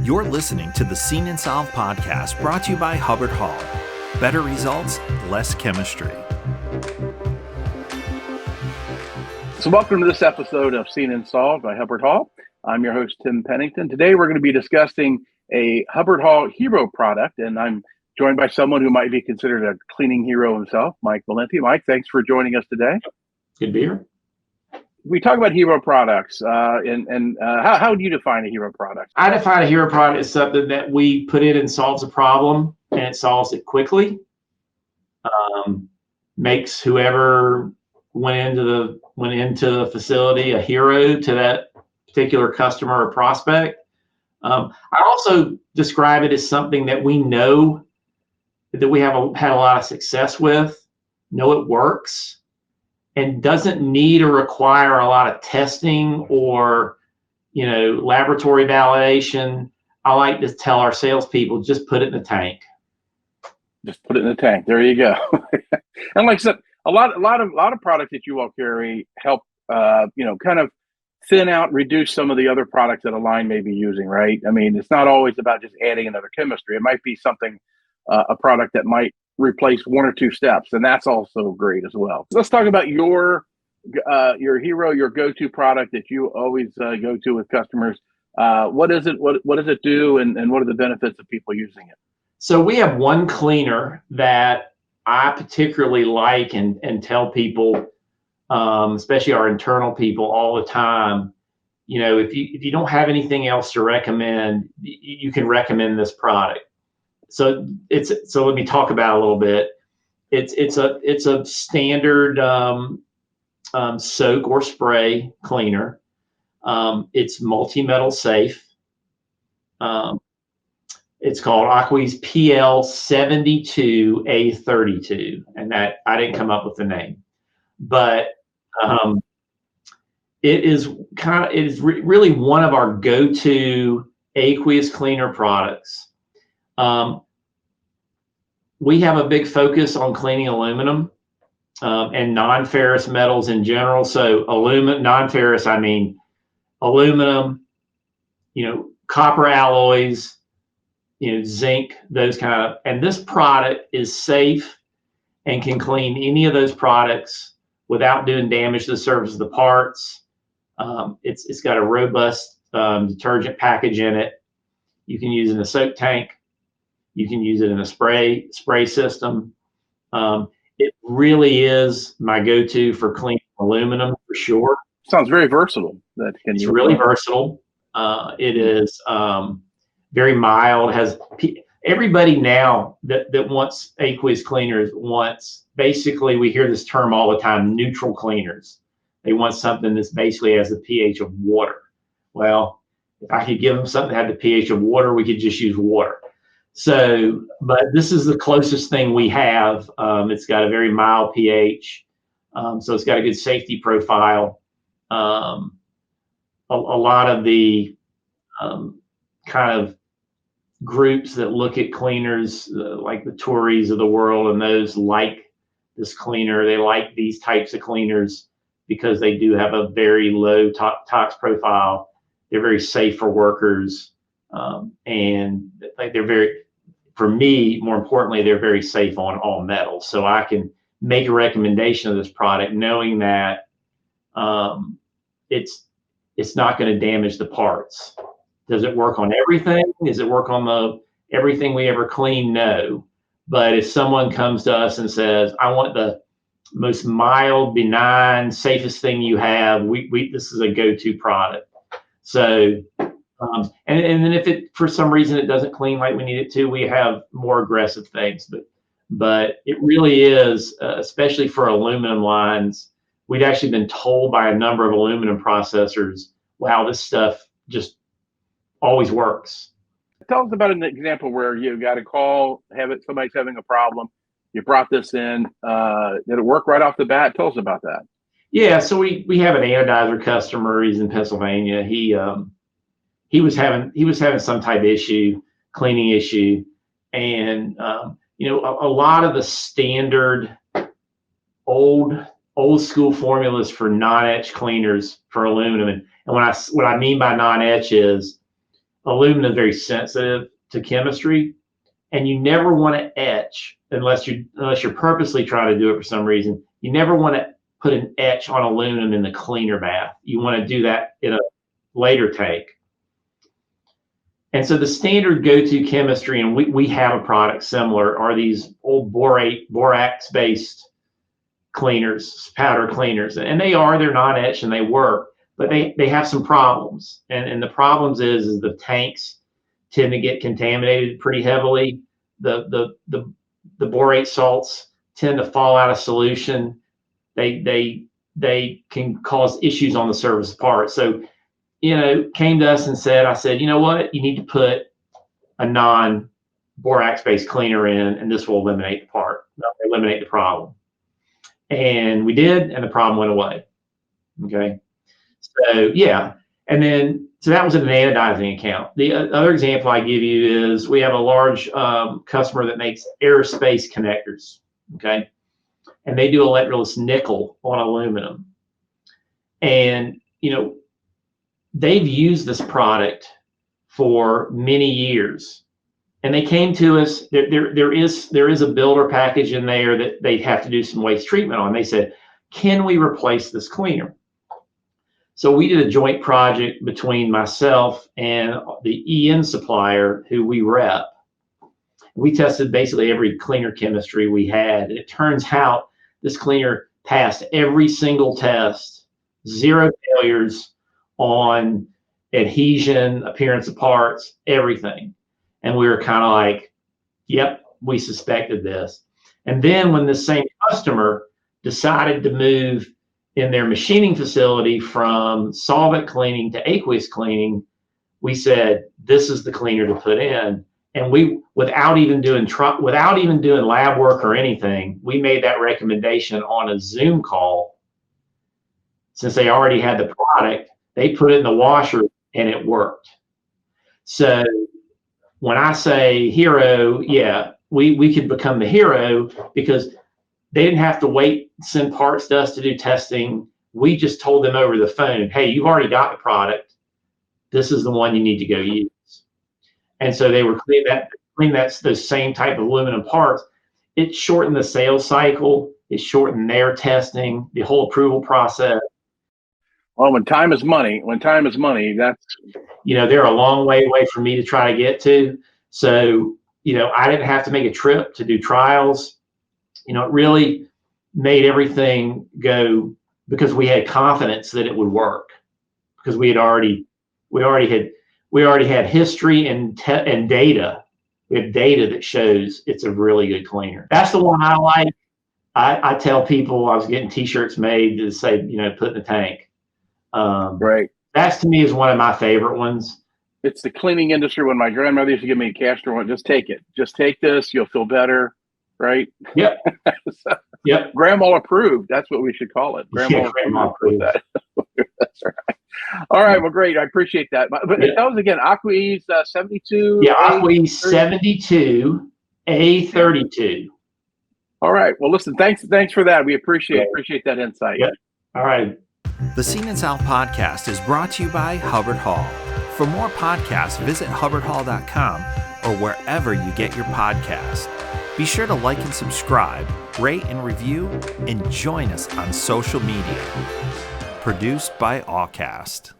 You're listening to the Seen and Solved podcast brought to you by Hubbard-Hall. Better results, less chemistry. So welcome to this episode of Seen and Solved by Hubbard-Hall. I'm your host, Tim Pennington. Today we're going to be discussing a Hubbard-Hall hero product, and I'm joined by someone who might be considered a cleaning hero himself, Mike Valenti. Mike, thanks for joining us today. Good to be here. We talk about hero products, and how do you define a hero product? I define a hero product as something that we put in and solves a problem, and it solves it quickly. Makes whoever went into the facility a hero to that particular customer or prospect. I also describe it as something that we know that we have had a lot of success with, know it works, and doesn't need or require a lot of testing or, laboratory validation. I like to tell our salespeople, just put it in the tank. Just put it in the tank. There you go. And like I said, a lot of products that you all carry help, kind of thin out, reduce some of the other products that a line may be using, right? I mean, it's not always about just adding another chemistry. It might be something, a product that might replace one or two steps, and that's also great as well. So let's talk about your hero, your go-to product that you always go to with customers. What is it? What does it do, and what are the benefits of people using it? So we have one cleaner that I particularly like and tell people, especially our internal people, all the time. If you don't have anything else to recommend, you can recommend this product. So let me talk about it a little bit. It's a standard soak or spray cleaner. It's multi-metal safe. It's called AquaEase PL 72 A32, and that I didn't come up with the name, but it is really one of our go-to aqueous cleaner products. We have a big focus on cleaning aluminum and non-ferrous metals in general. So non-ferrous, I mean aluminum, copper alloys, zinc, those kind of, and this product is safe and can clean any of those products without doing damage to the surface of the parts. It's got a robust detergent package in it. You can use it in a soak tank. You can use it in a spray system. It really is my go-to for cleaning aluminum for sure. Sounds very versatile. It's really versatile. It is very mild. Has everybody now that wants aqueous cleaners wants, basically, we hear this term all the time, neutral cleaners. They want something that's basically has the pH of water. Well, if I could give them something that had the pH of water, we could just use water. So, but this is the closest thing we have. It's got a very mild pH, so it's got a good safety profile. A lot of the kind of groups that look at cleaners, like the Tories of the world, and those like this cleaner. They like these types of cleaners because they do have a very low tox profile. They're very safe for workers, and like they're very, for me, more importantly, they're very safe on all metals. So I can make a recommendation of this product knowing that it's not going to damage the parts. Does it work on everything? Does it work on everything we ever clean? No. But if someone comes to us and says, I want the most mild, benign, safest thing you have, this is a go-to product. So, and then if it, for some reason, it doesn't clean like we need it to, we have more aggressive things. But it really is, especially for aluminum lines, we've actually been told by a number of aluminum processors, wow, this stuff just always works. Tell us about an example where you got a call, somebody's having a problem. You brought this in. Did it work right off the bat? Tell us about that. Yeah, so we have an anodizer customer. He's in Pennsylvania. He was having some type of cleaning issue, and a lot of the standard old school formulas for non-etch cleaners for aluminum. And what I mean by non-etch is aluminum is very sensitive to chemistry, and you never want to etch unless you're purposely trying to do it for some reason. You never want to put an etch on aluminum in the cleaner bath. You want to do that in a later tank. And so the standard go-to chemistry, and we have a product similar, are these old borax-based cleaners, powder cleaners. And they're non-etch and they work, but they have some problems. And the problems is the tanks tend to get contaminated pretty heavily. The borate salts tend to fall out of solution. They can cause issues on the surface part. So, came to us and I said, you know what, you need to put a non-borax based cleaner in, and this will eliminate the problem. And we did, and the problem went away. Okay. So yeah. And then, so that was an anodizing account. The other example I give you is we have a large customer that makes aerospace connectors. Okay. And they do electroless nickel on aluminum. And, they've used this product for many years. And they came to us, there is a builder package in there that they have to do some waste treatment on. They said, can we replace this cleaner? So we did a joint project between myself and the EN supplier who we rep. We tested basically every cleaner chemistry we had. And it turns out this cleaner passed every single test, 0 failures on adhesion, appearance of parts, everything. And we were kind of like, yep, we suspected this. And then when the same customer decided to move in their machining facility from solvent cleaning to aqueous cleaning, we said, this is the cleaner to put in. And we, without even doing lab work or anything, we made that recommendation on a Zoom call. Since they already had the product, they put it in the washer and it worked. So when I say hero, yeah, we could become the hero because they didn't have to send parts to us to do testing. We just told them over the phone, hey, you've already got the product. This is the one you need to go use. And so they were cleaning those same type of aluminum parts. It shortened the sales cycle. It shortened their testing, the whole approval process. Well, when time is money, that's... they're a long way away for me to try to get to. So, I didn't have to make a trip to do trials. It really made everything go because we had confidence that it would work because we already had history and data. We have data that shows it's a really good cleaner. That's the one I like. I tell people I was getting T-shirts made to say, put in the tank. Right. That's to me is one of my favorite ones. It's the cleaning industry. When my grandmother used to give me a castor one, just take it. Just take this. You'll feel better. Right. Yep. Yep. Grandma approved. That's what we should call it. Grandma approved that. That's right. All right. Well, great. I appreciate that. But that was again AquaEase 72. Yeah, AquaEase 72, A32. All right. Well, listen. Thanks for that. We appreciate that insight. Yep. All right. The Scene in South podcast is brought to you by Hubbard-Hall. For more podcasts, visit hubbardhall.com or wherever you get your podcasts. Be sure to like and subscribe, rate and review, and join us on social media. Produced by Awcast.